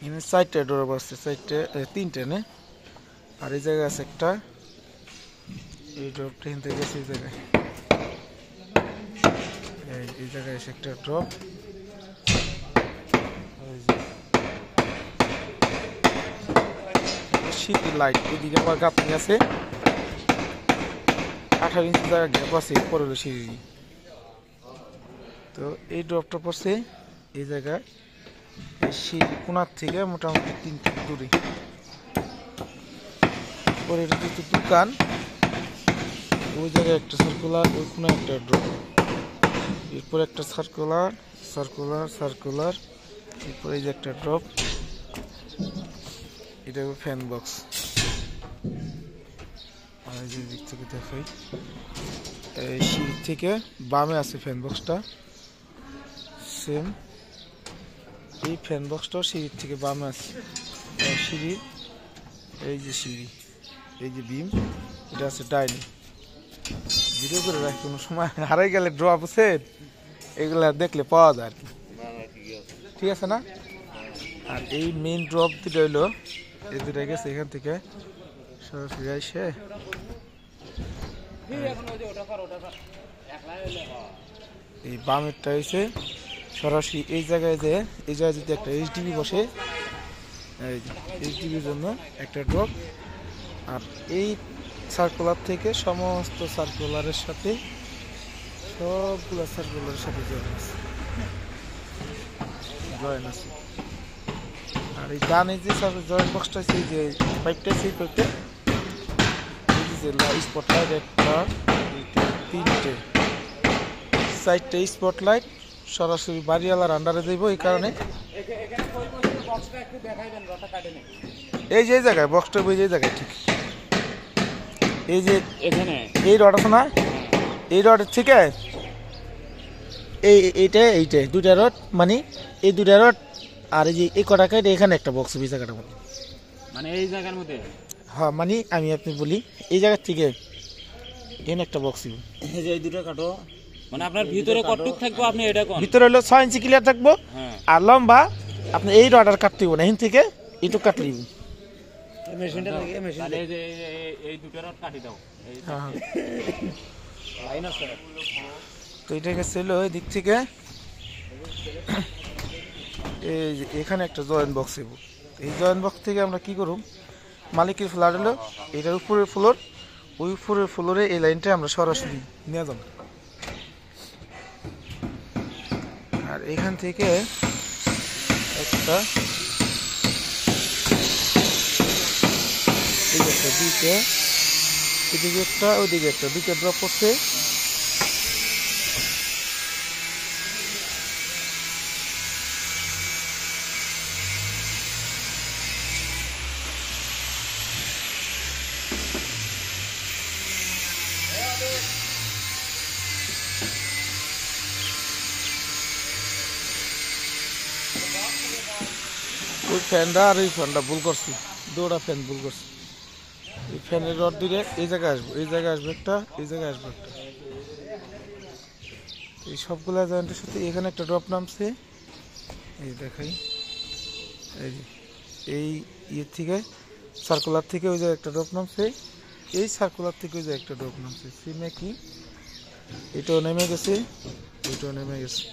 এখানে 4টা ড্রপ আছে, 3টে না, আর এই জায়গায় আছে একটা। এই ড্রপটা এখান থেকে গেছে এই জায়গায়, এই জায়গায় এসে একটা ড্রপ। সিটি লাইট, এদিকে আবার গাঁথনি আছে, 18 ইঞ্চি জায়গা গ্যাপ আছে পরে সিঁড়ি। তো এই ড্রপটা পড়ছে এই জায়গায়, এই সিঁড়ি কোনার থেকে মোটামুটি 3 ফুট দূরে। পরে এটা যেহেতু দোকান, ওই জায়গায় একটা সার্কুলার, ওই কোনায় একটা ড্রপ, এরপর একটা সার্কুলার সার্কুলার সার্কুলার, এরপরে এই যে একটা ড্রপ। এটা ফ্যান বক্স। আর এই যে দিক থেকে দেখাই, এই সিঁড়ি থেকে বামে আছে ফ্যান বক্সটা, সেম এই ফ্যান বক্সটাও সিঁড়ির থেকে বামে আছে। সিঁড়ি, এই যে সিঁড়ি, এই যে বিম, এটা আছে ডাইনিং। ভিডিও করে রাখি, কোনো সময় হারাই গেলে ড্রপ আছে এগুলা দেখলে পাওয়া যায় আর কি, ঠিক আছে না? আর এই মেইন ড্রপ দুটো হইলো, এই দুটো গেছে এখান থেকে সরাসরি আসে এই বামেরটা হয়েছে সরাসরি এই জায়গায়, যে এই জায়গায় যদি একটা এইচডিবি বসে, এই এইচডিবির জন্য একটা ড্রপ। আর এই সার্কুলার থেকে সমস্ত সার্কুলারের সাথে, সবগুলো সার্কুলারের সাথে জয়েন আছে। আর এই ডানে যে জয়েন্ট বক্সটা আছে, যে পাইপটা সেই পাইপটা, স্পটলাইট একটা, 3টে 4টে স্পটলাইট সরাসরি বাড়িওয়ালার আন্ডারে দেব। এই কারণে এই যে জায়গায় বক্সটা, ওই যে জায়গায় ঠিক এই যে এখানে এই রড আছে না, এই রডের থেকে এইটা দুটা রড, মানে এই দুটা রড আর এই যে এই কটা কাটে এখানে একটা বক্স, এই জায়গাটার মধ্যে, মানে এই জায়গার মধ্যে, হ্যাঁ মানে আমি আপনি বলি এই জায়গার থেকে এখানে একটা বক্স, এই যে এই দুটো কাটো, মানে আপনার ভিতরে কতটুক থাকবো আপনি এটা কোন, ভিতরে হলো 6 ইঞ্চি ক্লিয়ার থাকবো, আর লম্বা আপনি এই রডার কাটতে হবে না, এখান থেকে এইটুক কাটলে মেশিনটা লাগে, মেশিন তাহলে এই যে এই দুটো রড কাটি দাও। হ্যাঁ লাইন আছে তো এটা গেছে হলো এই দিক থেকে, এই যে এখানে একটা জয়েন্ট বক্স এবো। এই জয়েন্ট বক্স থেকে আমরা কি করব, মালিকের ফ্ল্যাট হলো এটার উপরের ফ্লোর, ওই উপরের ফ্লোরে এই লাইনটা আমরা সরাসরি নিয়ে যাব। আর এখান থেকে একটা দুইটা, এদিকে একটা ওইদিকে একটা, দুইটা ড্রপ করছে। ওই ফ্যানটা আর এই ফ্যানটা ভুল করছি, দুটা ফ্যান ভুল করছি। এই ফ্যানের রড দিলে এই জায়গায় আসবো, এই জায়গায় আসবে একটা, এই জায়গায় আসবে একটা, এই সবগুলা জয়েন্টের সাথে এখানে একটা ড্রপ নামছে। এই দেখাই, এই যে এই ইয়ের থেকে সার্কুলার থেকে ওই জায়গায় একটা ড্রপ নামছে, এই সার্কুলার থেকে ওই জায়গায় একটা ড্রপ নামছে, সেম একই, এটাও নেমে গেছে, এটাও নেমে গেছে।